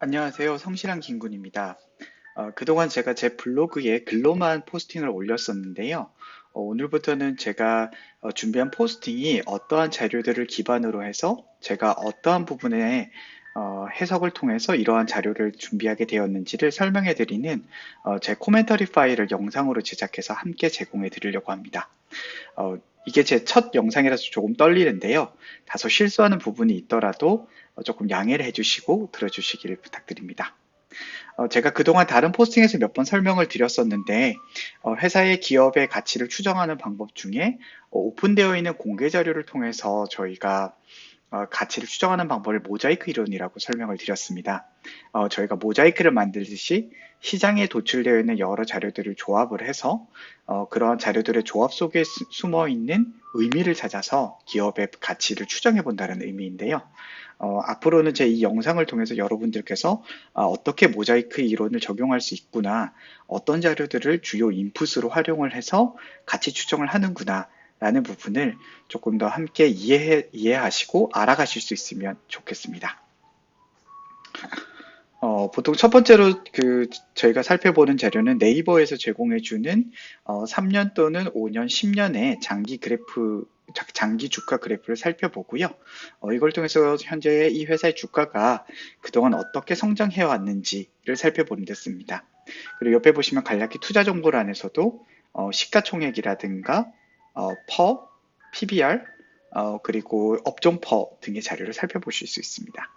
안녕하세요. 성실한 김군입니다. 그동안 제가 제 블로그에 글로만 포스팅을 올렸었는데요. 오늘부터는 제가 준비한 포스팅이 어떠한 자료들을 기반으로 해서 제가 어떠한 부분에 해석을 통해서 이러한 자료를 준비하게 되었는지를 설명해 드리는 제 코멘터리 파일을 영상으로 제작해서 함께 제공해 드리려고 합니다. 어, 이게 제 첫 영상이라서 조금 떨리는데요. 다소 실수하는 부분이 있더라도 조금 양해를 해주시고 들어주시기를 부탁드립니다. 제가 그동안 다른 포스팅에서 몇 번 설명을 드렸었는데, 회사의 기업의 가치를 추정하는 방법 중에 오픈되어 있는 공개 자료를 통해서 저희가 가치를 추정하는 방법을 모자이크 이론이라고 설명을 드렸습니다. 저희가 모자이크를 만들듯이 시장에 도출되어 있는 여러 자료들을 조합을 해서 그러한 자료들의 조합 속에 숨어 있는 의미를 찾아서 기업의 가치를 추정해 본다는 의미인데요. 앞으로는 제 이 영상을 통해서 여러분들께서 어떻게 모자이크 이론을 적용할 수 있구나, 어떤 자료들을 주요 인풋으로 활용을 해서 가치 추정을 하는구나, 라는 부분을 조금 더 함께 이해하시고 알아가실 수 있으면 좋겠습니다. 보통 첫 번째로 저희가 살펴보는 자료는 네이버에서 제공해주는 3년 또는 5년, 10년의 장기 주가 그래프를 살펴보고요. 이걸 통해서 현재 이 회사의 주가가 그동안 어떻게 성장해 왔는지를 살펴보는 데 씁니다. 그리고 옆에 보시면 간략히 투자 정보란에서도 시가총액이라든가 퍼, PBR, 그리고 업종 퍼 등의 자료를 살펴보실 수 있습니다.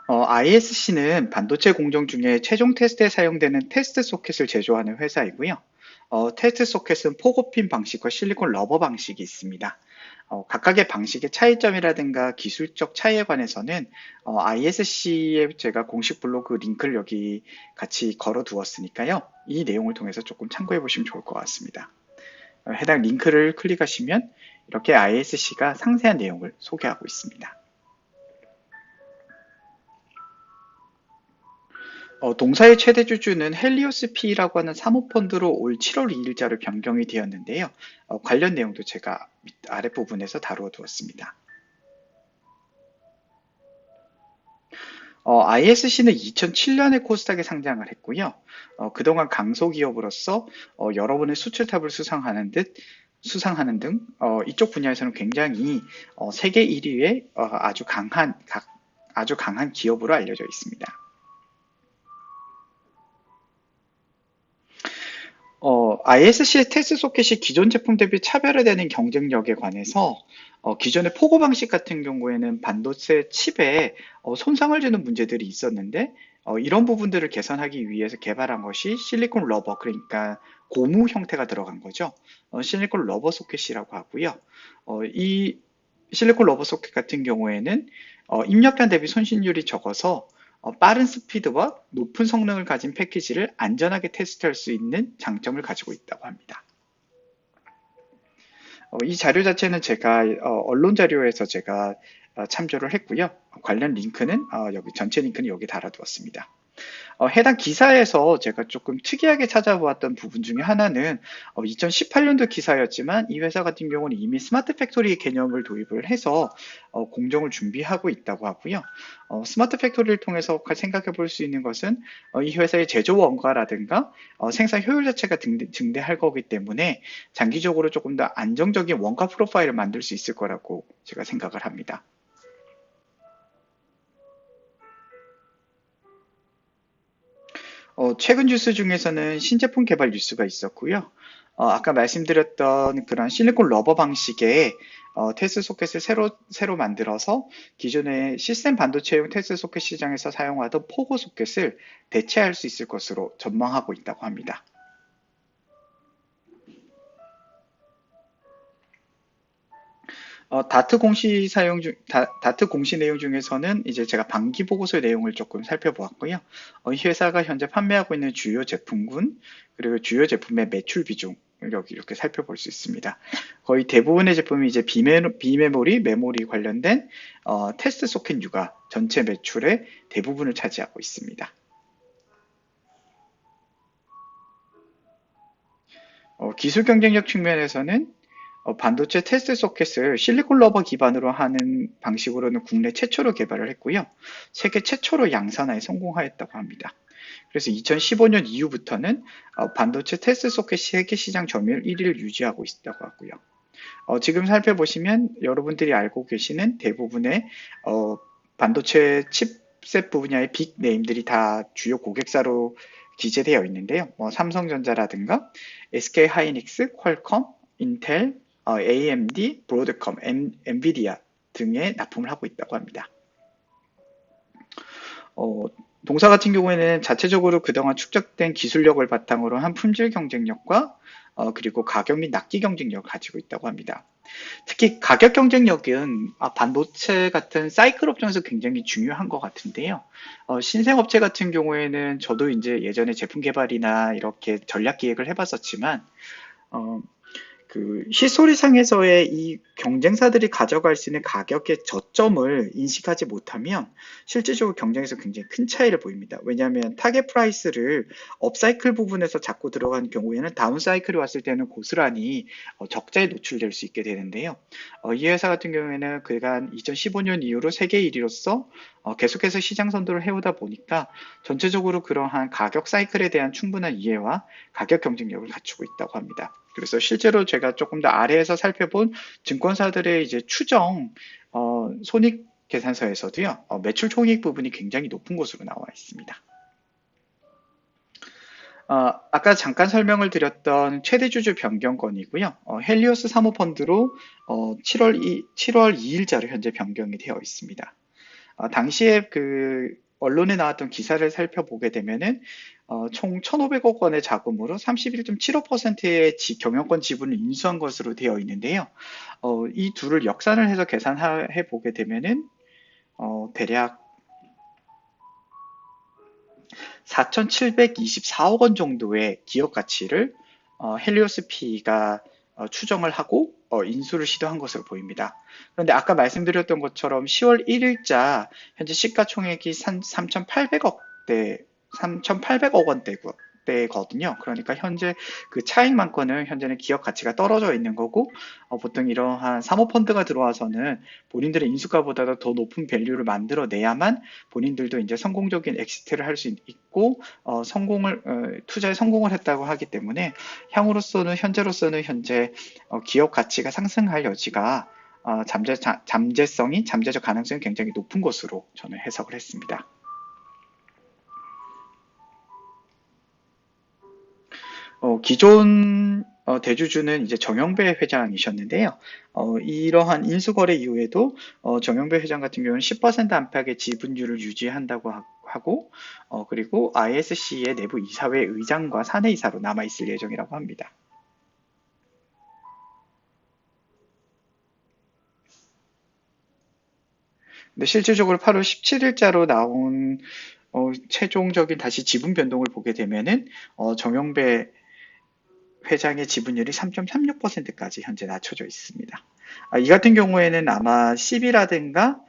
ISC는 반도체 공정 중에 최종 테스트에 사용되는 테스트 소켓을 제조하는 회사이고요. 테스트 소켓은 포고핀 방식과 실리콘 러버 방식이 있습니다. 각각의 방식의 차이점이라든가 기술적 차이에 관해서는 ISC에 제가 공식 블로그 링크를 여기 같이 걸어 두었으니까요. 이 내용을 통해서 조금 참고해 보시면 좋을 것 같습니다. 해당 링크를 클릭하시면 이렇게 ISC가 상세한 내용을 소개하고 있습니다. 동사의 최대 주주는 헬리오스 P라고 하는 사모펀드로 올 7월 2일자로 변경이 되었는데요. 관련 내용도 제가 아랫부분에서 다루어 두었습니다. ISC는 2007년에 코스닥에 상장을 했고요. 그동안 강소기업으로서 여러분의 수출탑을 수상하는 등 이쪽 분야에서는 굉장히 세계 1위의 아주 강한 기업으로 알려져 있습니다. ISC의 테스트 소켓이 기존 제품 대비 차별화되는 경쟁력에 관해서 기존의 포고 방식 같은 경우에는 반도체 칩에 손상을 주는 문제들이 있었는데 이런 부분들을 개선하기 위해서 개발한 것이 실리콘 러버, 그러니까 고무 형태가 들어간 거죠. 실리콘 러버 소켓이라고 하고요. 이 실리콘 러버 소켓 같은 경우에는 입력한 대비 손실률이 적어서 빠른 스피드와 높은 성능을 가진 패키지를 안전하게 테스트할 수 있는 장점을 가지고 있다고 합니다. 이 자료 자체는 제가 언론 자료에서 제가 참조를 했고요. 관련 링크는 여기 전체 링크는 여기 달아두었습니다. 해당 기사에서 제가 조금 특이하게 찾아보았던 부분 중에 하나는 2018년도 기사였지만 이 회사 같은 경우는 이미 스마트 팩토리 개념을 도입을 해서 공정을 준비하고 있다고 하고요. 스마트 팩토리를 통해서 생각해 볼 수 있는 것은 이 회사의 제조 원가라든가 생산 효율 자체가 증대할 거기 때문에 장기적으로 조금 더 안정적인 원가 프로파일을 만들 수 있을 거라고 제가 생각을 합니다. 최근 뉴스 중에서는 신제품 개발 뉴스가 있었고요. 아까 말씀드렸던 그런 실리콘 러버 방식의 테스트 소켓을 새로 만들어서 기존의 시스템 반도체용 테스트 소켓 시장에서 사용하던 포고 소켓을 대체할 수 있을 것으로 전망하고 있다고 합니다. 다트 공시 내용 중에서는 이제 제가 반기 보고서 내용을 조금 살펴보았고요. 이 회사가 현재 판매하고 있는 주요 제품군, 그리고 주요 제품의 매출 비중, 여기 이렇게 살펴볼 수 있습니다. 거의 대부분의 제품이 이제 메모리 관련된 테스트 소켓 유가 전체 매출의 대부분을 차지하고 있습니다. 기술 경쟁력 측면에서는 반도체 테스트 소켓을 실리콘 러버 기반으로 하는 방식으로는 국내 최초로 개발을 했고요. 세계 최초로 양산화에 성공하였다고 합니다. 그래서 2015년 이후부터는 반도체 테스트 소켓 세계 시장 점유율 1위를 유지하고 있다고 하고요. 지금 살펴보시면 여러분들이 알고 계시는 대부분의 반도체 칩셋 분야의 빅 네임들이 다 주요 고객사로 기재되어 있는데요. 삼성전자라든가 SK 하이닉스, 퀄컴, 인텔, AMD, 브로드컴, 엔비디아 등의 납품을 하고 있다고 합니다. 어, 동사 같은 경우에는 자체적으로 그동안 축적된 기술력을 바탕으로 한 품질 경쟁력과 그리고 가격 및 납기 경쟁력을 가지고 있다고 합니다. 특히 가격 경쟁력은 반도체 같은 사이클 업종에서 굉장히 중요한 것 같은데요. 신생 업체 같은 경우에는 저도 이제 예전에 제품 개발이나 이렇게 전략 기획을 해봤었지만, 어, 그 히스토리상에서의 이 경쟁사들이 가져갈 수 있는 가격의 저점을 인식하지 못하면 실질적으로 경쟁에서 굉장히 큰 차이를 보입니다. 왜냐하면 타겟 프라이스를 업사이클 부분에서 잡고 들어간 경우에는 다운사이클이 왔을 때는 고스란히 적자에 노출될 수 있게 되는데요. 이 회사 같은 경우에는 그간 2015년 이후로 세계 1위로서 계속해서 시장 선도를 해오다 보니까 전체적으로 그러한 가격 사이클에 대한 충분한 이해와 가격 경쟁력을 갖추고 있다고 합니다. 그래서 실제로 제가 조금 더 아래에서 살펴본 증권사들의 이제 추정 손익 계산서에서도요, 매출 총익 부분이 굉장히 높은 것으로 나와 있습니다. 아까 잠깐 설명을 드렸던 최대 주주 변경건이고요. 헬리오스 사모펀드로 7월 2일자로 현재 변경이 되어 있습니다. 당시에 그 언론에 나왔던 기사를 살펴보게 되면은 총 1,500억 원의 자금으로 31.75%의 경영권 지분을 인수한 것으로 되어 있는데요. 이 둘을 역산을 해서 계산해 보게 되면은 대략 4,724억 원 정도의 기업 가치를 헬리오스 P가 추정을 하고 인수를 시도한 것으로 보입니다. 그런데 아까 말씀드렸던 것처럼 10월 1일자 현재 시가총액이 3,800억 원대거든요. 그러니까 현재 그 차익만큼은 현재는 기업 가치가 떨어져 있는 거고, 보통 이러한 사모펀드가 들어와서는 본인들의 인수가보다도 더 높은 밸류를 만들어내야만 본인들도 이제 성공적인 엑시트를 할 수 있고, 투자에 성공을 했다고 하기 때문에 현재로서는 현재 기업 가치가 상승할 여지가 잠재적 가능성이 굉장히 높은 것으로 저는 해석을 했습니다. 기존 대주주는 이제 정영배 회장이셨는데요. 이러한 인수거래 이후에도 정영배 회장 같은 경우는 10% 안팎의 지분율을 유지한다고 하고, 그리고 ISC의 내부 이사회 의장과 사내이사로 남아있을 예정이라고 합니다. 근데 실질적으로 8월 17일자로 나온 최종적인 다시 지분 변동을 보게 되면은 정영배 회장의 지분율이 3.36%까지 현재 낮춰져 있습니다. 이 같은 경우에는 아마 CB라든가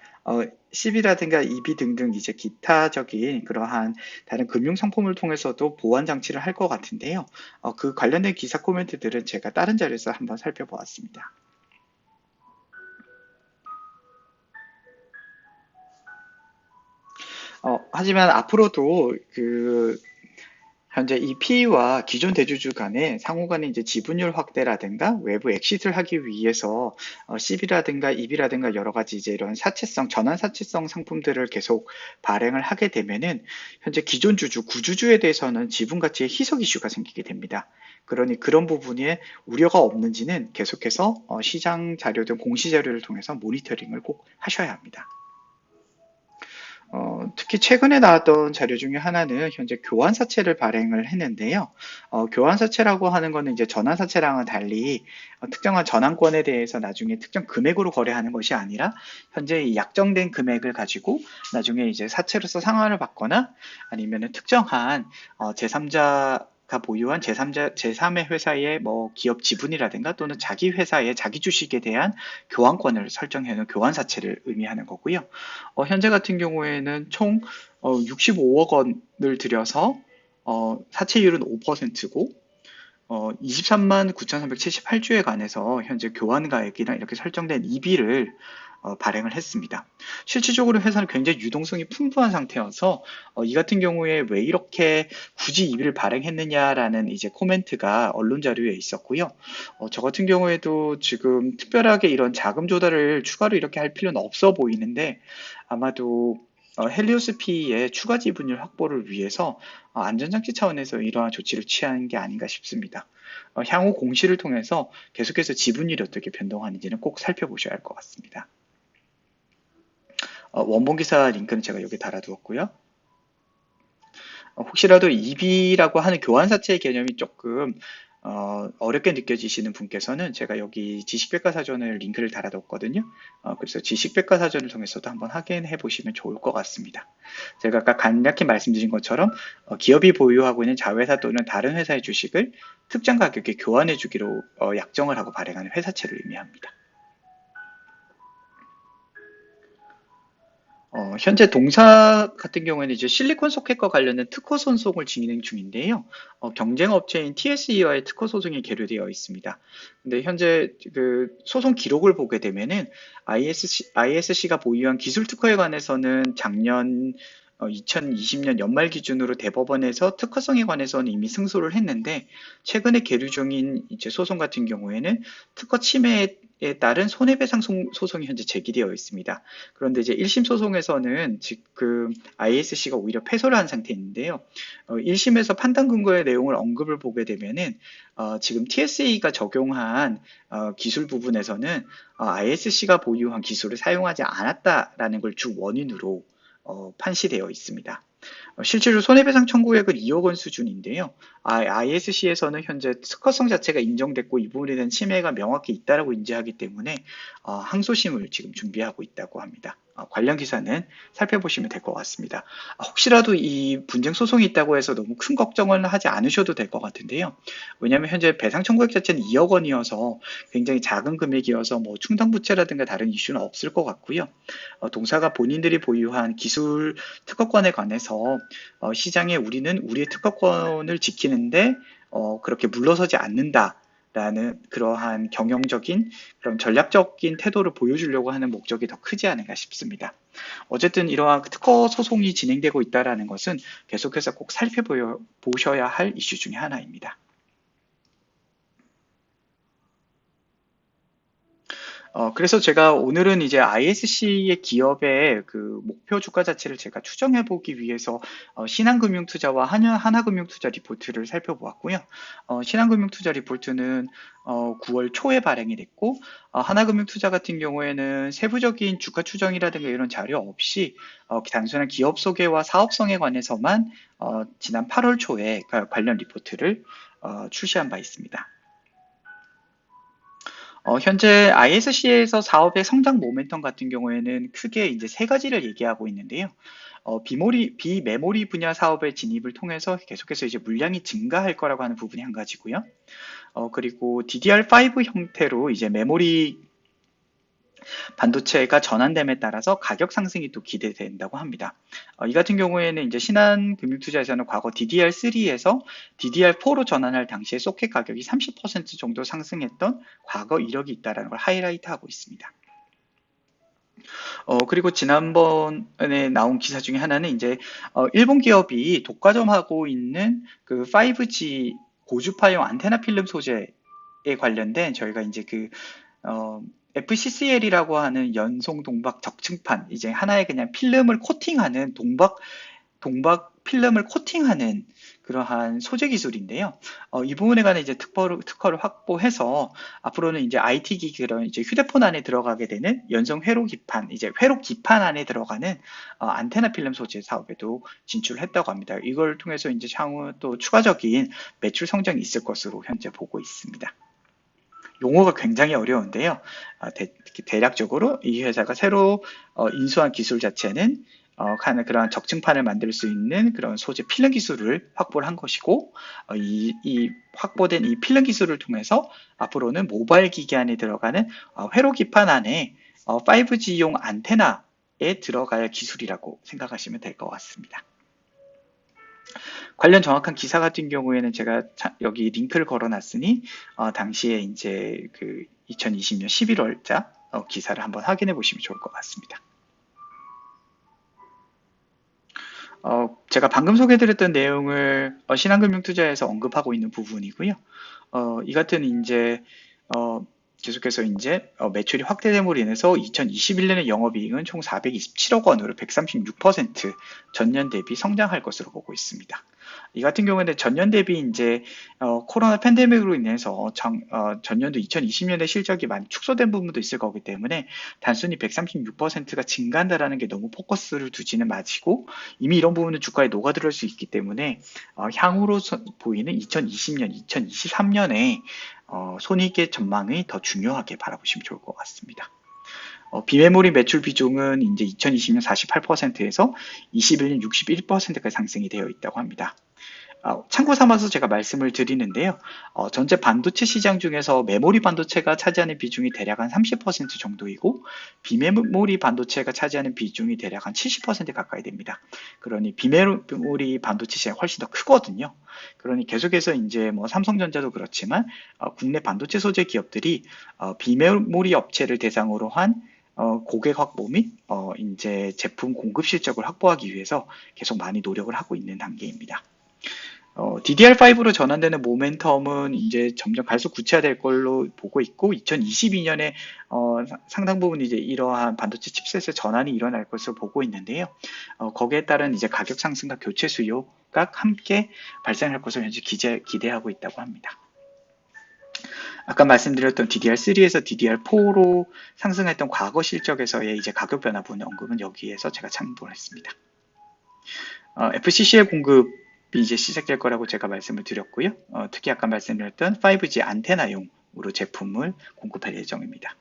EB 등등 이제 기타적인 그러한 다른 금융 상품을 통해서도 보완 장치를 할 것 같은데요. 그 관련된 기사 코멘트들은 제가 다른 자료에서 한번 살펴보았습니다. 하지만 앞으로도 현재 이 P와 기존 대주주 간의 상호 간의 이제 지분율 확대라든가 외부 엑시트를 하기 위해서 CB라든가 EB라든가 여러 가지 이제 이런 전환 사채성 상품들을 계속 발행을 하게 되면은 현재 기존 주주, 구주주에 대해서는 지분 가치의 희석 이슈가 생기게 됩니다. 그러니 그런 부분에 우려가 없는지는 계속해서 시장 자료 등 공시 자료를 통해서 모니터링을 꼭 하셔야 합니다. 특히 최근에 나왔던 자료 중에 하나는 현재 교환사채를 발행을 했는데요. 교환사채라고 하는 거는 이제 전환사채랑은 달리 특정한 전환권에 대해서 나중에 특정 금액으로 거래하는 것이 아니라 현재 이 약정된 금액을 가지고 나중에 이제 사채로서 상환을 받거나 아니면은 특정한 제3자 가 보유한 제3의 회사의 뭐 기업 지분이라든가 또는 자기 회사의 자기 주식에 대한 교환권을 설정해 놓은 교환사채를 의미하는 거고요. 현재 같은 경우에는 총 65억 원을 들여서 사채율은 5%고 23만 9,378주에 관해서 현재 교환가액이랑 이렇게 설정된 EB를 발행을 했습니다. 실질적으로 회사는 굉장히 유동성이 풍부한 상태여서 이 같은 경우에 왜 이렇게 굳이 EB를 발행했느냐라는 이제 코멘트가 언론 자료에 있었고요. 저 같은 경우에도 지금 특별하게 이런 자금 조달을 추가로 이렇게 할 필요는 없어 보이는데 아마도 헬리오스 P의 추가 지분율 확보를 위해서 안전장치 차원에서 이러한 조치를 취한 게 아닌가 싶습니다. 향후 공시를 통해서 계속해서 지분율이 어떻게 변동하는지는 꼭 살펴보셔야 할 것 같습니다. 원본 기사 링크는 제가 여기 달아두었고요. 혹시라도 EB라고 하는 교환사채의 개념이 조금 어렵게 느껴지시는 분께서는 제가 여기 지식백과사전을 링크를 달아뒀거든요. 그래서 지식백과사전을 통해서도 한번 확인해 보시면 좋을 것 같습니다. 제가 아까 간략히 말씀드린 것처럼 기업이 보유하고 있는 자회사 또는 다른 회사의 주식을 특정 가격에 교환해 주기로 약정을 하고 발행하는 회사채를 의미합니다. 현재 동사 같은 경우에는 이제 실리콘 소켓과 관련된 특허 소송을 진행 중인데요. 경쟁 업체인 TSE와의 특허 소송이 계류되어 있습니다. 근데 현재 그 소송 기록을 보게 되면은 ISC가 보유한 기술 특허에 관해서는 작년 2020년 연말 기준으로 대법원에서 특허성에 관해서는 이미 승소를 했는데 최근에 계류 중인 이제 소송 같은 경우에는 특허 침해에 따른 손해배상 소송이 현재 제기되어 있습니다. 그런데 이제 1심 소송에서는 지금 ISC가 오히려 패소를 한 상태인데요. 1심에서 판단 근거의 내용을 언급을 보게 되면은 지금 TSA가 적용한 기술 부분에서는 ISC가 보유한 기술을 사용하지 않았다라는 걸 주 원인으로 판시되어 있습니다. 실제로 손해배상 청구액은 2억 원 수준인데요. ISC에서는 현재 특허성 자체가 인정됐고 이 부분에 대한 침해가 명확히 있다라고 인지하기 때문에 항소심을 지금 준비하고 있다고 합니다. 관련 기사는 살펴보시면 될 것 같습니다. 혹시라도 이 분쟁 소송이 있다고 해서 너무 큰 걱정을 하지 않으셔도 될 것 같은데요. 왜냐하면 현재 배상 청구액 자체는 2억 원이어서 굉장히 작은 금액이어서 뭐 충당부채라든가 다른 이슈는 없을 것 같고요. 동사가 본인들이 보유한 기술 특허권에 관해서 시장에 우리는 우리의 특허권을 지키는데 그렇게 물러서지 않는다라는 그러한 경영적인 그런 전략적인 태도를 보여주려고 하는 목적이 더 크지 않은가 싶습니다. 어쨌든 이러한 특허 소송이 진행되고 있다는 것은 계속해서 꼭 살펴보셔야 할 이슈 중에 하나입니다. 그래서 제가 오늘은 이제 ISC의 기업의 그 목표 주가 자체를 제가 추정해 보기 위해서 신한금융투자와 하나금융투자 리포트를 살펴보았고요. 신한금융투자 리포트는 9월 초에 발행이 됐고, 하나금융투자 같은 경우에는 세부적인 주가 추정이라든가 이런 자료 없이 단순한 기업 소개와 사업성에 관해서만 지난 8월 초에 관련 리포트를 출시한 바 있습니다. 현재 ISC에서 사업의 성장 모멘텀 같은 경우에는 크게 이제 세 가지를 얘기하고 있는데요. 비메모리 분야 사업의 진입을 통해서 계속해서 이제 물량이 증가할 거라고 하는 부분이 한 가지고요. 그리고 DDR5 형태로 이제 메모리 반도체가 전환됨에 따라서 가격 상승이 또 기대된다고 합니다. 이 같은 경우에는 이제 신한금융투자에서는 과거 DDR3에서 DDR4로 전환할 당시에 소켓 가격이 30% 정도 상승했던 과거 이력이 있다는 걸 하이라이트하고 있습니다. 그리고 지난번에 나온 기사 중에 하나는 이제 일본 기업이 독과점하고 있는 그 5G 고주파용 안테나 필름 소재에 관련된 저희가 이제 그 FCCL이라고 하는 연송 동박 적층판, 이제 하나의 그냥 필름을 코팅하는 동박 필름을 코팅하는 그러한 소재 기술인데요. 이 부분에 관해 이제 특허를 확보해서 앞으로는 이제 IT 기기 그런 이제 휴대폰 안에 들어가게 되는 연성 회로 기판, 이제 회로 기판 안에 들어가는 안테나 필름 소재 사업에도 진출을 했다고 합니다. 이걸 통해서 이제 향후 또 추가적인 매출 성장이 있을 것으로 현재 보고 있습니다. 용어가 굉장히 어려운데요. 대략적으로 이 회사가 새로 인수한 기술 자체는 그러한 적층판을 만들 수 있는 그런 소재 필름 기술을 확보를 한 것이고, 이 확보된 이 필름 기술을 통해서 앞으로는 모바일 기기 안에 들어가는 회로 기판 안에 5G용 안테나에 들어갈 기술이라고 생각하시면 될 것 같습니다. 관련 정확한 기사 같은 경우에는 제가 여기 링크를 걸어놨으니 당시에 이제 그 2020년 11월자 기사를 한번 확인해 보시면 좋을 것 같습니다. 제가 방금 소개해드렸던 내용을 신한금융투자에서 언급하고 있는 부분이고요. 이 같은 이제 계속해서 이제 매출이 확대됨으로 인해서 2021년의 영업이익은 총 427억 원으로 136% 전년 대비 성장할 것으로 보고 있습니다. 이 같은 경우에는 전년 대비 이제 코로나 팬데믹으로 인해서 전년도 2020년의 실적이 많이 축소된 부분도 있을 거기 때문에 단순히 136%가 증가한다라는 게 너무 포커스를 두지는 마시고 이미 이런 부분은 주가에 녹아들을 수 있기 때문에 향후로 보이는 2020년, 2023년에 손익의 전망이 더 중요하게 바라보시면 좋을 것 같습니다. 비메모리 매출 비중은 이제 2020년 48%에서 21년 61%까지 상승이 되어 있다고 합니다. 참고 삼아서 제가 말씀을 드리는데요. 전체 반도체 시장 중에서 메모리 반도체가 차지하는 비중이 대략 한 30% 정도이고 비메모리 반도체가 차지하는 비중이 대략 한 70% 가까이 됩니다. 그러니 비메모리 반도체 시장이 훨씬 더 크거든요. 그러니 계속해서 이제 뭐 삼성전자도 그렇지만 국내 반도체 소재 기업들이 비메모리 업체를 대상으로 한 고객 확보 및 이제 제품 공급 실적을 확보하기 위해서 계속 많이 노력을 하고 있는 단계입니다. DDR5로 전환되는 모멘텀은 이제 점점 갈수록 구체화될 걸로 보고 있고 2022년에 상당 부분 이제 이러한 반도체 칩셋의 전환이 일어날 것으로 보고 있는데요. 거기에 따른 이제 가격 상승과 교체 수요가 함께 발생할 것으로 현재 기대하고 있다고 합니다. 아까 말씀드렸던 DDR3에서 DDR4로 상승했던 과거 실적에서의 이제 가격 변화 부분 언급은 여기에서 제가 참고를 했습니다. FCC의 공급이 이제 시작될 거라고 제가 말씀을 드렸고요. 특히 아까 말씀드렸던 5G 안테나용으로 제품을 공급할 예정입니다.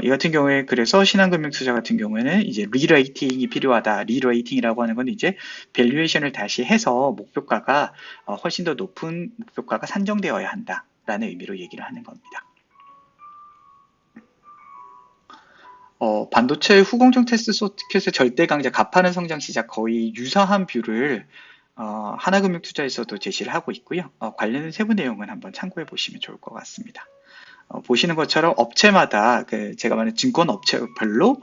이 같은 경우에 그래서 신한금융투자 같은 경우에는 이제 리레이팅이 필요하다. 리레이팅이라고 하는 건 이제 밸류에이션을 다시 해서 목표가가 훨씬 더 높은 목표가가 산정되어야 한다라는 의미로 얘기를 하는 겁니다. 반도체 후공정 테스트 소켓의 절대 강자 가파른 성장 시작 거의 유사한 뷰를 하나금융투자에서도 제시를 하고 있고요. 관련 세부 내용은 한번 참고해 보시면 좋을 것 같습니다. 보시는 것처럼 업체마다 제가 말하는 증권 업체별로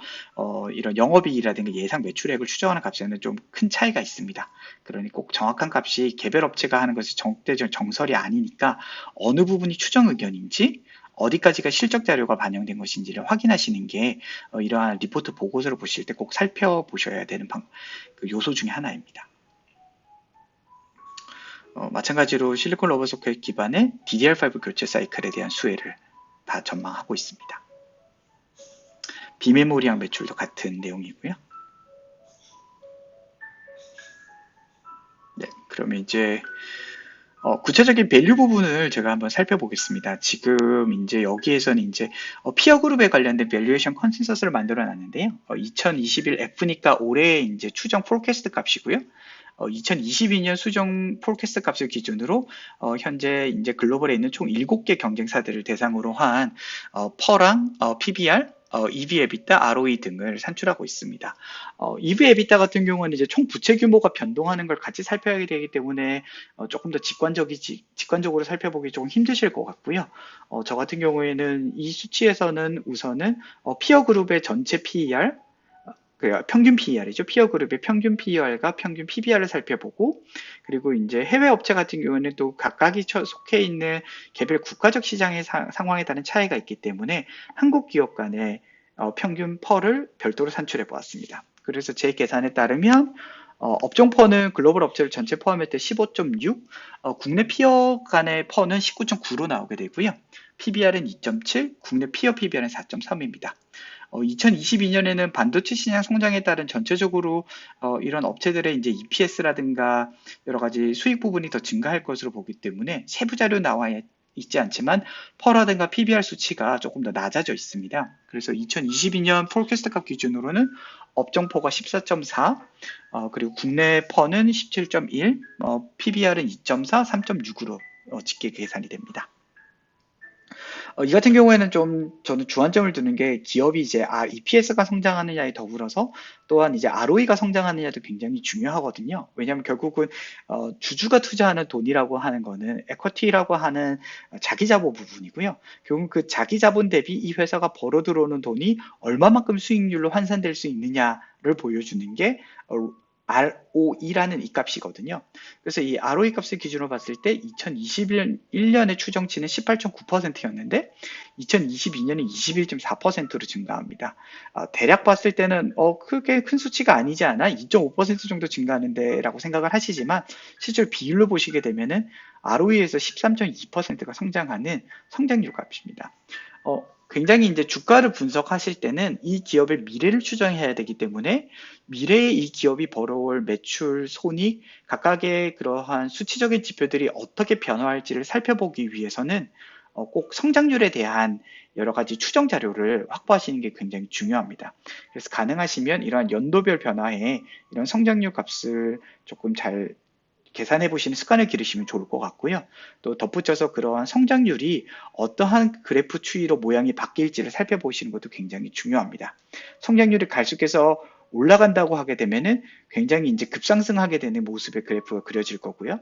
이런 영업이익이라든가 예상 매출액을 추정하는 값에는 좀 큰 차이가 있습니다. 그러니 꼭 정확한 값이 개별 업체가 하는 것이 절대적 정설이 아니니까 어느 부분이 추정 의견인지 어디까지가 실적 자료가 반영된 것인지를 확인하시는 게 이러한 리포트 보고서를 보실 때 꼭 살펴보셔야 되는 그 요소 중에 하나입니다. 마찬가지로 실리콘 러버 소켓 기반의 DDR5 교체 사이클에 대한 수혜를 다 전망하고 있습니다. 비메모리형 매출도 같은 내용이고요. 네, 그러면 이제 구체적인 밸류 부분을 제가 한번 살펴보겠습니다. 지금 이제 여기에서는 이제 피어 그룹에 관련된 밸류에이션 컨센서스를 만들어 놨는데요. 2021 F니까 올해 이제 추정 포캐스트 값이고요. 2022년 수정 폴캐스트 값을 기준으로 현재 이제 글로벌에 있는 총 7개 경쟁사들을 대상으로 한 퍼랑 PBR, EV EBITDA, ROE 등을 산출하고 있습니다. EV EBITDA 같은 경우는 이제 총 부채 규모가 변동하는 걸 같이 살펴야 되기 때문에 조금 더 직관적으로 살펴보기 조금 힘드실 것 같고요. 저 같은 경우에는 이 수치에서는 우선은 피어 그룹의 전체 PER, 평균 PER이죠. 피어 그룹의 평균 PER과 평균 PBR을 살펴보고, 그리고 이제 해외 업체 같은 경우는 또 각각이 속해 있는 개별 국가적 시장의 상황에 따른 차이가 있기 때문에 한국 기업 간의 평균 펄을 별도로 산출해 보았습니다. 그래서 제 계산에 따르면 업종 퍼는 글로벌 업체를 전체 포함할 때 15.6, 국내 피어 간의 퍼는 19.9로 나오게 되고요. PBR은 2.7, 국내 피어 PBR은 4.3입니다. 2022년에는 반도체 시장 성장에 따른 전체적으로 이런 업체들의 이제 EPS라든가 여러 가지 수익 부분이 더 증가할 것으로 보기 때문에 세부 자료 나와 있지 않지만 퍼라든가 PBR 수치가 조금 더 낮아져 있습니다. 그래서 2022년 폴캐스트 값 기준으로는 업종 퍼가 14.4, 그리고 국내 퍼는 17.1, PBR은 2.4, 3.6으로 집계 계산이 됩니다. 이 같은 경우에는 좀 저는 주안점을 두는 게 기업이 이제 EPS가 성장하느냐에 더불어서 또한 이제 ROE가 성장하느냐도 굉장히 중요하거든요. 왜냐하면 결국은 주주가 투자하는 돈이라고 하는 거는 에쿼티라고 하는 자기 자본 부분이고요. 결국 그 자기 자본 대비 이 회사가 벌어 들어오는 돈이 얼마만큼 수익률로 환산될 수 있느냐를 보여주는 게 ROE라는 이 값이거든요. 그래서 이 ROE 값을 기준으로 봤을 때 2021년의 추정치는 18.9%였는데 2022년에 21.4%로 증가합니다. 대략 봤을 때는 크게 큰 수치가 아니지 않아? 2.5% 정도 증가하는데 라고 생각을 하시지만 실제로 비율로 보시게 되면은 ROE에서 13.2%가 성장하는 성장률 값입니다. 굉장히 이제 주가를 분석하실 때는 이 기업의 미래를 추정해야 되기 때문에 미래에 이 기업이 벌어올 매출, 손익, 각각의 그러한 수치적인 지표들이 어떻게 변화할지를 살펴보기 위해서는 꼭 성장률에 대한 여러 가지 추정 자료를 확보하시는 게 굉장히 중요합니다. 그래서 가능하시면 이러한 연도별 변화에 이런 성장률 값을 조금 잘 계산해 보시는 습관을 기르시면 좋을 것 같고요. 또 덧붙여서 그러한 성장률이 어떠한 그래프 추이로 모양이 바뀔지를 살펴보시는 것도 굉장히 중요합니다. 성장률이 갈수록해서 올라간다고 하게 되면은 굉장히 이제 급상승하게 되는 모습의 그래프가 그려질 거고요.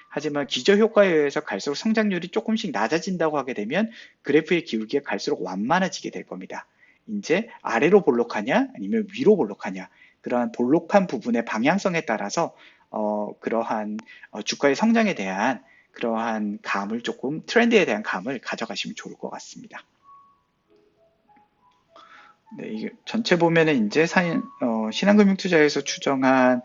하지만 기저효과에 의해서 갈수록 성장률이 조금씩 낮아진다고 하게 되면 그래프의 기울기가 갈수록 완만해지게 될 겁니다. 이제 아래로 볼록하냐 아니면 위로 볼록하냐 그러한 볼록한 부분의 방향성에 따라서 그러한 주가의 성장에 대한 그러한 감을 조금 트렌드에 대한 감을 가져가시면 좋을 것 같습니다. 네, 이게 전체 보면은 이제 신한금융투자에서 추정한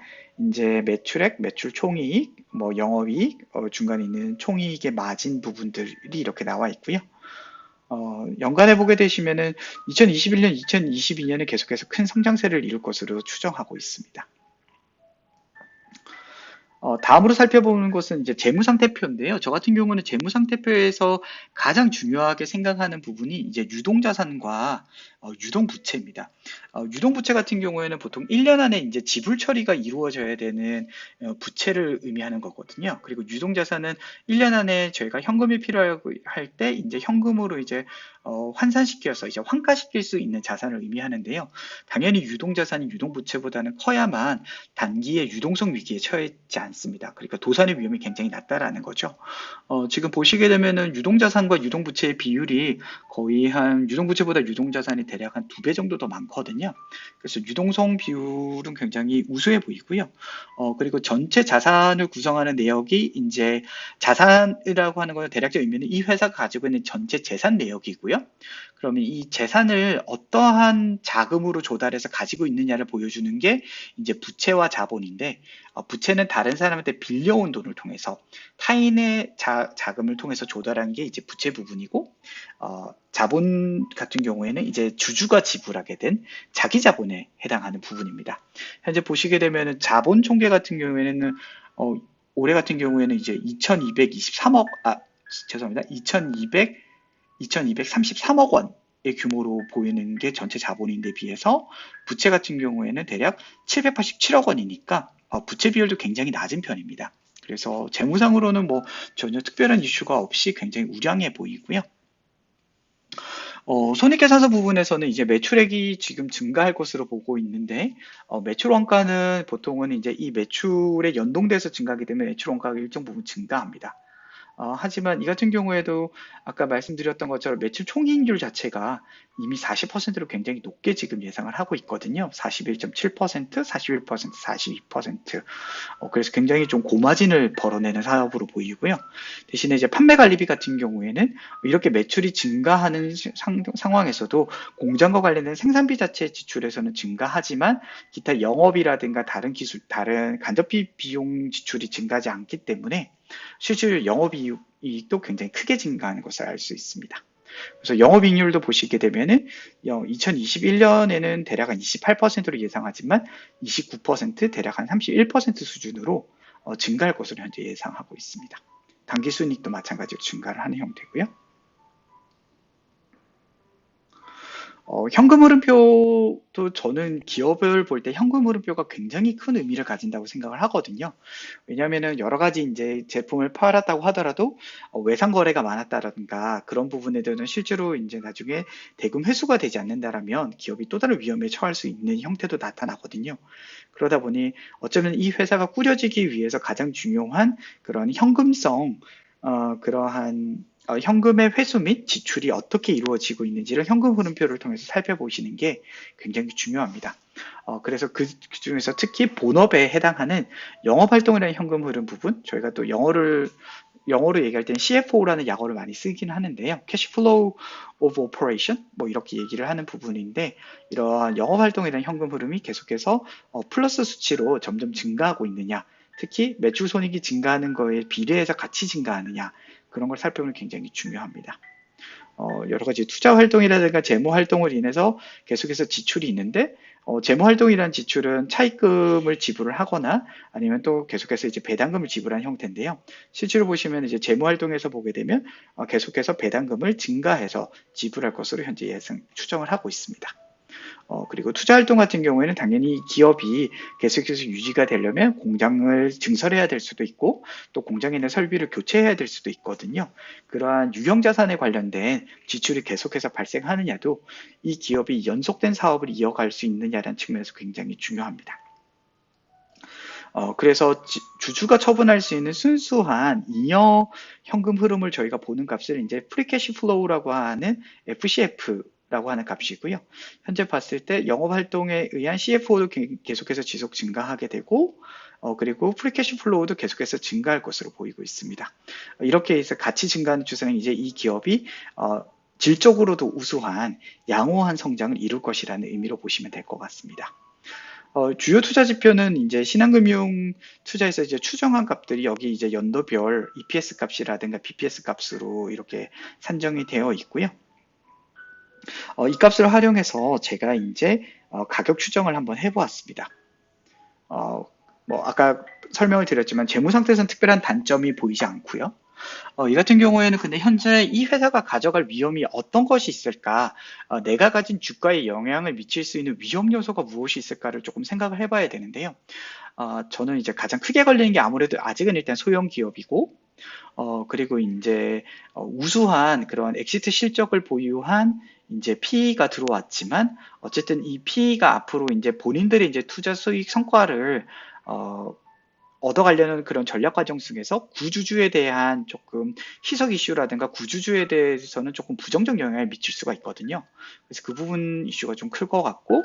이제 매출액, 매출 총이익, 뭐 영업이익, 중간에 있는 총이익의 마진 부분들이 이렇게 나와 있고요. 연간해 보게 되시면은 2021년, 2022년에 계속해서 큰 성장세를 이룰 것으로 추정하고 있습니다. 다음으로 살펴보는 것은 이제 재무상태표인데요. 저 같은 경우는 재무상태표에서 가장 중요하게 생각하는 부분이 이제 유동자산과 유동부채입니다. 유동부채 같은 경우에는 보통 1년 안에 이제 지불 처리가 이루어져야 되는 부채를 의미하는 거거든요. 그리고 유동자산은 1년 안에 저희가 현금이 필요하고 할 때 이제 현금으로 이제 환산시켜서 이제 환가시킬 수 있는 자산을 의미하는데요. 당연히 유동자산이 유동부채보다는 커야만 단기의 유동성 위기에 처해지 않습니다. 그러니까 도산의 위험이 굉장히 낮다라는 거죠. 지금 보시게 되면은 유동자산과 유동부채의 비율이 거의 유동부채보다 유동자산이 대략 한 2배 정도 더 많거든요. 그래서 유동성 비율은 굉장히 우수해 보이고요. 그리고 전체 자산을 구성하는 내역이 이제 자산이라고 하는 것은 대략적 의미는 이 회사가 가지고 있는 전체 재산 내역이고요. 그러면 이 재산을 어떠한 자금으로 조달해서 가지고 있느냐를 보여주는 게 이제 부채와 자본인데, 부채는 다른 사람한테 빌려온 돈을 통해서 타인의 자금을 통해서 조달한 게 이제 부채 부분이고, 자본 같은 경우에는 이제 주주가 지불하게 된 자기 자본에 해당하는 부분입니다. 현재 보시게 되면 자본 총계 같은 경우에는 올해 같은 경우에는 이제 2223억, 죄송합니다. 2233억 원의 규모로 보이는 게 전체 자본인데 비해서 부채 같은 경우에는 대략 787억 원이니까 부채 비율도 굉장히 낮은 편입니다. 그래서 재무상으로는 뭐 전혀 특별한 이슈가 없이 굉장히 우량해 보이고요. 손익계산서 부분에서는 이제 매출액이 지금 증가할 것으로 보고 있는데, 매출 원가는 보통은 이제 이 매출에 연동돼서 증가하기 때문에 매출 원가가 일정 부분 증가합니다. 하지만 이 같은 경우에도 아까 말씀드렸던 것처럼 매출 총이익률 자체가 이미 40%로 굉장히 높게 지금 예상을 하고 있거든요. 41.7%, 41%, 42%. 그래서 굉장히 좀 고마진을 벌어내는 사업으로 보이고요. 대신에 이제 판매 관리비 같은 경우에는 이렇게 매출이 증가하는 상황에서도 공장과 관련된 생산비 자체 지출에서는 증가하지만 기타 영업이라든가 다른 기술, 다른 간접비 비용 지출이 증가하지 않기 때문에 실질 영업이익도 굉장히 크게 증가하는 것을 알 수 있습니다. 그래서 영업이익률도 보시게 되면은 2021년에는 대략 한 28%로 예상하지만 29%, 대략 한 31% 수준으로 증가할 것으로 현재 예상하고 있습니다. 당기순이익도 마찬가지로 증가를 하는 형태고요. 현금 흐름표도 저는 기업을 볼 때 현금 흐름표가 굉장히 큰 의미를 가진다고 생각을 하거든요. 왜냐하면은 여러 가지 이제 제품을 팔았다고 하더라도 외상 거래가 많았다든가 그런 부분에 대해서는 실제로 이제 나중에 대금 회수가 되지 않는다라면 기업이 또 다른 위험에 처할 수 있는 형태도 나타나거든요. 그러다 보니 어쩌면 이 회사가 꾸려지기 위해서 가장 중요한 그런 현금성, 그러한 현금의 회수 및 지출이 어떻게 이루어지고 있는지를 현금 흐름표를 통해서 살펴보시는 게 굉장히 중요합니다. 그래서 그 중에서 특히 본업에 해당하는 영업 활동이라는 현금 흐름 부분, 저희가 또 영어로 얘기할 때는 CFO라는 약어를 많이 쓰긴 하는데요. Cash Flow of Operation, 뭐 이렇게 얘기를 하는 부분인데, 이러한 영업 활동에 대한 현금 흐름이 계속해서 플러스 수치로 점점 증가하고 있느냐, 특히 매출 손익이 증가하는 거에 비례해서 같이 증가하느냐, 그런 걸 살펴보면 굉장히 중요합니다. 여러 가지 투자 활동이라든가 재무 활동을 인해서 계속해서 지출이 있는데, 재무 활동이란 지출은 차입금을 지불을 하거나 아니면 또 계속해서 이제 배당금을 지불한 형태인데요. 실제로 보시면 이제 재무 활동에서 보게 되면 계속해서 배당금을 증가해서 지불할 것으로 현재 추정을 하고 있습니다. 그리고 투자 활동 같은 경우에는 당연히 기업이 계속해서 유지가 되려면 공장을 증설해야 될 수도 있고 또 공장에 있는 설비를 교체해야 될 수도 있거든요. 그러한 유형 자산에 관련된 지출이 계속해서 발생하느냐도 이 기업이 연속된 사업을 이어갈 수 있느냐라는 측면에서 굉장히 중요합니다. 그래서 주주가 처분할 수 있는 순수한 잉여 현금 흐름을 저희가 보는 값을 이제 프리캐시 플로우라고 하는 FCF라고 하는 값이고요. 현재 봤을 때 영업 활동에 의한 CFO도 계속해서 지속 증가하게 되고, 그리고 프리캐시 플로우도 계속해서 증가할 것으로 보이고 있습니다. 이렇게 해서 같이 증가하는 추세는 이제 이 기업이 질적으로도 우수한 양호한 성장을 이룰 것이라는 의미로 보시면 될 것 같습니다. 주요 투자 지표는 이제 신한금융 투자에서 이제 추정한 값들이 여기 이제 연도별 EPS 값이라든가 BPS 값으로 이렇게 산정이 되어 있고요. 이 값을 활용해서 제가 이제 가격 추정을 한번 해보았습니다. 뭐 아까 설명을 드렸지만 재무 상태에서는 특별한 단점이 보이지 않고요. 이 같은 경우에는 근데 현재 이 회사가 가져갈 위험이 어떤 것이 있을까? 내가 가진 주가에 영향을 미칠 수 있는 위험 요소가 무엇이 있을까를 조금 생각을 해봐야 되는데요. 저는 이제 가장 크게 걸리는 게 아무래도 아직은 일단 소형 기업이고, 그리고 이제 우수한 그런 엑시트 실적을 보유한 이제 PE가 들어왔지만 어쨌든 이 PE가 앞으로 이제 본인들의 이제 투자 수익 성과를 얻어가려는 그런 전략 과정 속에서 구주주에 대한 조금 희석 이슈라든가 구주주에 대해서는 조금 부정적 영향을 미칠 수가 있거든요. 그래서 그 부분 이슈가 좀 클 것 같고,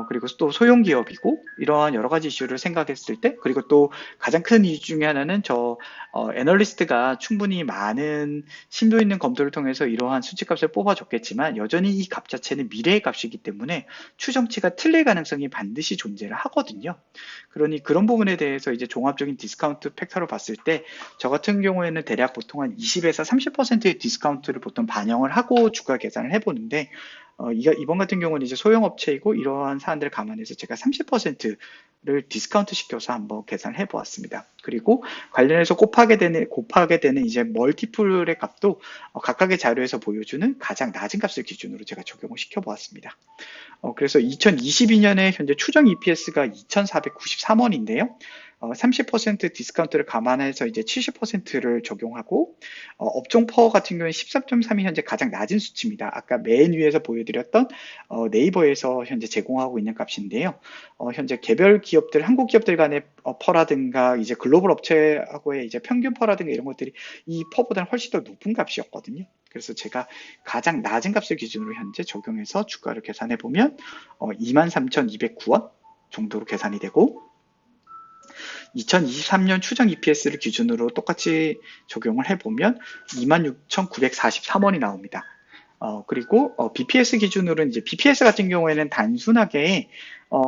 그리고 또 소형 기업이고, 이러한 여러 가지 이슈를 생각했을 때, 그리고 또 가장 큰 이유 중에 하나는 애널리스트가 충분히 많은 심도 있는 검토를 통해서 이러한 수치값을 뽑아줬겠지만, 여전히 이 값 자체는 미래의 값이기 때문에 추정치가 틀릴 가능성이 반드시 존재를 하거든요. 그러니 그런 부분에 대해서 이제 종합적인 디스카운트 팩터로 봤을 때, 저 같은 경우에는 대략 보통 한 20에서 30%의 디스카운트를 보통 반영을 하고 주가 계산을 해보는데, 이번 같은 경우는 이제 소형업체이고 이러한 사안들을 감안해서 제가 30%를 디스카운트 시켜서 한번 계산을 해보았습니다. 그리고 관련해서 곱하게 되는 이제 멀티플의 값도 각각의 자료에서 보여주는 가장 낮은 값을 기준으로 제가 적용을 시켜보았습니다. 그래서 2022년에 현재 추정 EPS가 2,493원인데요. 30% 디스카운트를 감안해서 이제 70%를 적용하고, 업종 퍼 같은 경우는 13.3이 현재 가장 낮은 수치입니다. 아까 맨 위에서 보여드렸던 네이버에서 현재 제공하고 있는 값인데요. 현재 개별 기업들, 한국 기업들 간의 퍼라든가 이제 글로벌 업체하고의 이제 평균 퍼라든가 이런 것들이 이 퍼보다는 훨씬 더 높은 값이었거든요. 그래서 제가 가장 낮은 값을 기준으로 현재 적용해서 주가를 계산해 보면 23,209원 정도로 계산이 되고, 2023년 추정 EPS를 기준으로 똑같이 적용을 해보면 26,943원이 나옵니다. 그리고 BPS 기준으로는 이제 BPS 같은 경우에는 단순하게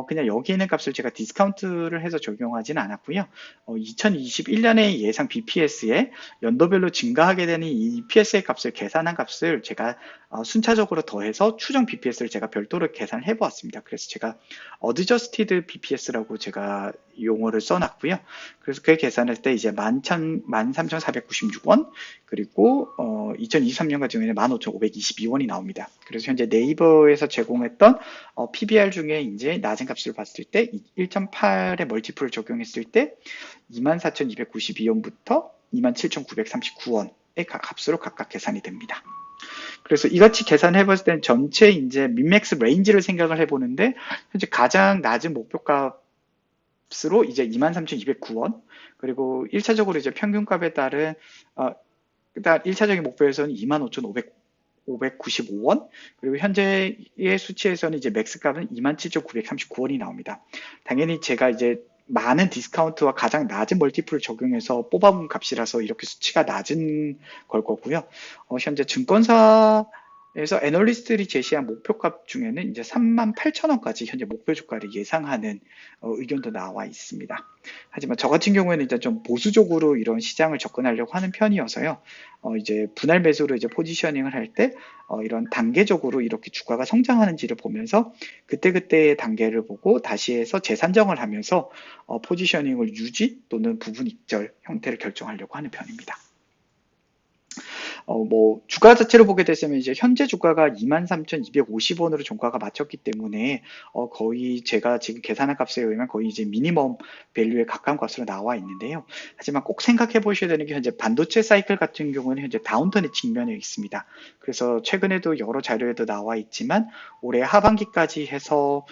그냥 여기 있는 값을 제가 디스카운트를 해서 적용하지는 않았고요. 2021년의 예상 BPS에 연도별로 증가하게 되는 이 EPS의 값을 계산한 값을 제가 순차적으로 더해서 추정 BPS를 제가 별도로 계산을 해보았습니다. 그래서 제가 Adjusted BPS라고 제가 용어를 써놨고요. 그래서 그 계산할 때 이제 13,496원, 그리고 2023년 같은 경우에는 15,522원이 나옵니다. 그래서 현재 네이버에서 제공했던 PBR 중에 이제 낮은 값을 봤을 때 1.8의 멀티플을 적용했을 때 24,292원부터 27,939원의 값으로 각각 계산이 됩니다. 그래서 이같이 계산해 봤을 때는 전체 이제 민맥스 레인지를 생각을 해보는데, 현재 가장 낮은 목표값으로 이제 23,209원, 그리고 1차적으로 이제 평균값에 따른 일단 1차적인 목표에서는 25,595원, 그리고 현재의 수치에서는 이제 맥스값은 27,939원이 나옵니다. 당연히 제가 이제 많은 디스카운트와 가장 낮은 멀티플을 적용해서 뽑아본 값이라서 이렇게 수치가 낮은 걸 거고요. 현재 증권사에서 애널리스트들이 제시한 목표값 중에는 이제 38,000원까지 현재 목표 주가를 예상하는 의견도 나와 있습니다. 하지만 저 같은 경우에는 일단 좀 보수적으로 이런 시장을 접근하려고 하는 편이어서요. 이제 분할 매수로 이제 포지셔닝을 할 때 이런 단계적으로 이렇게 주가가 성장하는지를 보면서 그때그때의 단계를 보고 다시 해서 재산정을 하면서 포지셔닝을 유지 또는 부분 익절 형태를 결정하려고 하는 편입니다. 주가 자체를 보게 되면 이제 현재 주가가 23,250원으로 종가가 맞췄기 때문에 거의 제가 지금 계산한 값에 의하면 거의 이제 미니멈 밸류에 가까운 값으로 나와 있는데요. 하지만 꼭 생각해 보셔야 되는 게, 현재 반도체 사이클 같은 경우는 현재 다운턴에 직면해 있습니다. 그래서 최근에도 여러 자료에도 나와 있지만 올해 하반기까지 해서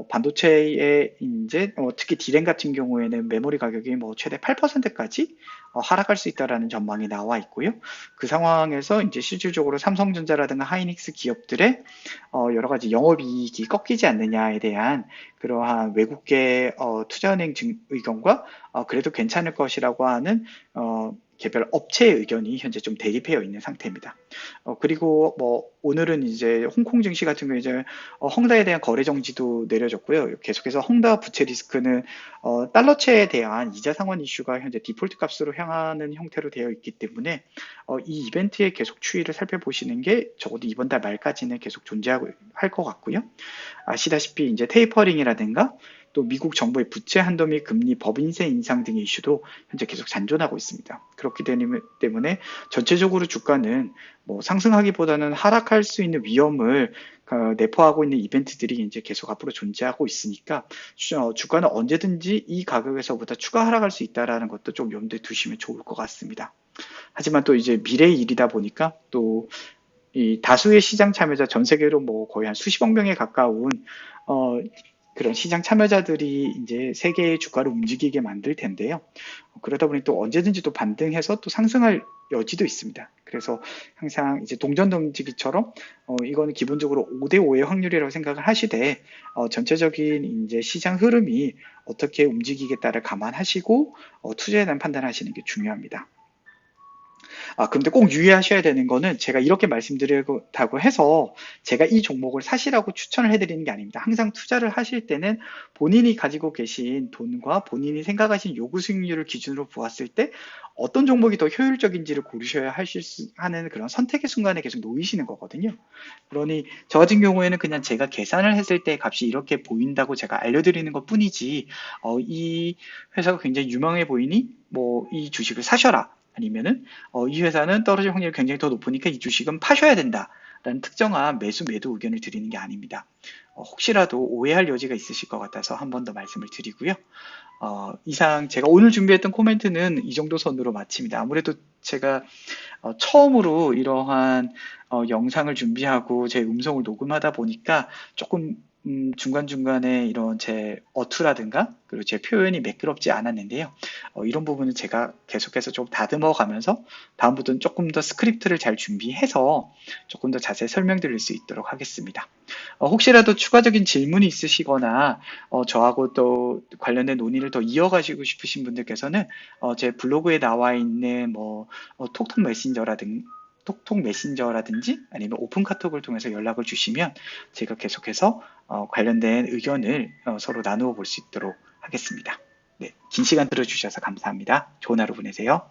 반도체의 이제 특히 디램 같은 경우에는 메모리 가격이 최대 8%까지 하락할 수 있다라는 전망이 나와 있고요. 그 상황에서 이제 실질적으로 삼성전자라든가 하이닉스 기업들의 여러 가지 영업이익이 꺾이지 않느냐에 대한 그러한 외국계 투자은행 의견과 그래도 괜찮을 것이라고 하는 개별 업체의 의견이 현재 좀 대립되어 있는 상태입니다. 그리고 오늘은 이제 홍콩 증시 같은 경우 이제 헝다에 대한 거래 정지도 내려졌고요. 계속해서 헝다 부채 리스크는 달러채에 대한 이자 상환 이슈가 현재 디폴트 값으로 향하는 형태로 되어 있기 때문에 이 이벤트의 계속 추이를 살펴보시는 게 적어도 이번 달 말까지는 계속 존재하고 할 것 같고요. 아시다시피 이제 테이퍼링이라든가 또 미국 정부의 부채 한도 및 금리 법인세 인상 등의 이슈도 현재 계속 잔존하고 있습니다. 그렇기 때문에 전체적으로 주가는 상승하기보다는 하락할 수 있는 위험을 내포하고 있는 이벤트들이 이제 계속 앞으로 존재하고 있으니까 주가는 언제든지 이 가격에서보다 추가 하락할 수 있다는 것도 좀 염두에 두시면 좋을 것 같습니다. 하지만 또 이제 미래의 일이다 보니까 또 이 다수의 시장 참여자, 전 세계로 거의 한 수십억 명에 가까운 그런 시장 참여자들이 이제 세계의 주가를 움직이게 만들 텐데요. 그러다 보니 또 언제든지 또 반등해서 또 상승할 여지도 있습니다. 그래서 항상 이제 동전동지기처럼 이거는 기본적으로 5대5의 확률이라고 생각을 하시되 전체적인 이제 시장 흐름이 어떻게 움직이겠다를 감안하시고 투자에 대한 판단하시는 게 중요합니다. 근데 꼭 유의하셔야 되는 거는, 제가 이렇게 말씀드리다고 해서 제가 이 종목을 사시라고 추천을 해드리는 게 아닙니다. 항상 투자를 하실 때는 본인이 가지고 계신 돈과 본인이 생각하신 요구 수익률을 기준으로 보았을 때 어떤 종목이 더 효율적인지를 고르셔야 하는 그런 선택의 순간에 계속 놓이시는 거거든요. 그러니 저 같은 경우에는 그냥 제가 계산을 했을 때 값이 이렇게 보인다고 제가 알려드리는 것 뿐이지, 이 회사가 굉장히 유명해 보이니 이 주식을 사셔라, 아니면은 이 회사는 떨어질 확률이 굉장히 더 높으니까 이 주식은 파셔야 된다라는 특정한 매도 의견을 드리는 게 아닙니다. 혹시라도 오해할 여지가 있으실 것 같아서 한 번 더 말씀을 드리고요. 이상 제가 오늘 준비했던 코멘트는 이 정도 선으로 마칩니다. 아무래도 제가 처음으로 이러한 영상을 준비하고 제 음성을 녹음하다 보니까 조금 중간중간에 이런 제 어투라든가 그리고 제 표현이 매끄럽지 않았는데요. 이런 부분은 제가 계속해서 좀 다듬어 가면서 다음부터는 조금 더 스크립트를 잘 준비해서 조금 더 자세히 설명드릴 수 있도록 하겠습니다. 혹시라도 추가적인 질문이 있으시거나 저하고 또 관련된 논의를 더 이어가시고 싶으신 분들께서는 제 블로그에 나와 있는 톡톡 메신저라든가 톡톡 메신저라든지 아니면 오픈 카톡을 통해서 연락을 주시면 제가 계속해서 관련된 의견을 서로 나누어 볼 수 있도록 하겠습니다. 네, 긴 시간 들어주셔서 감사합니다. 좋은 하루 보내세요.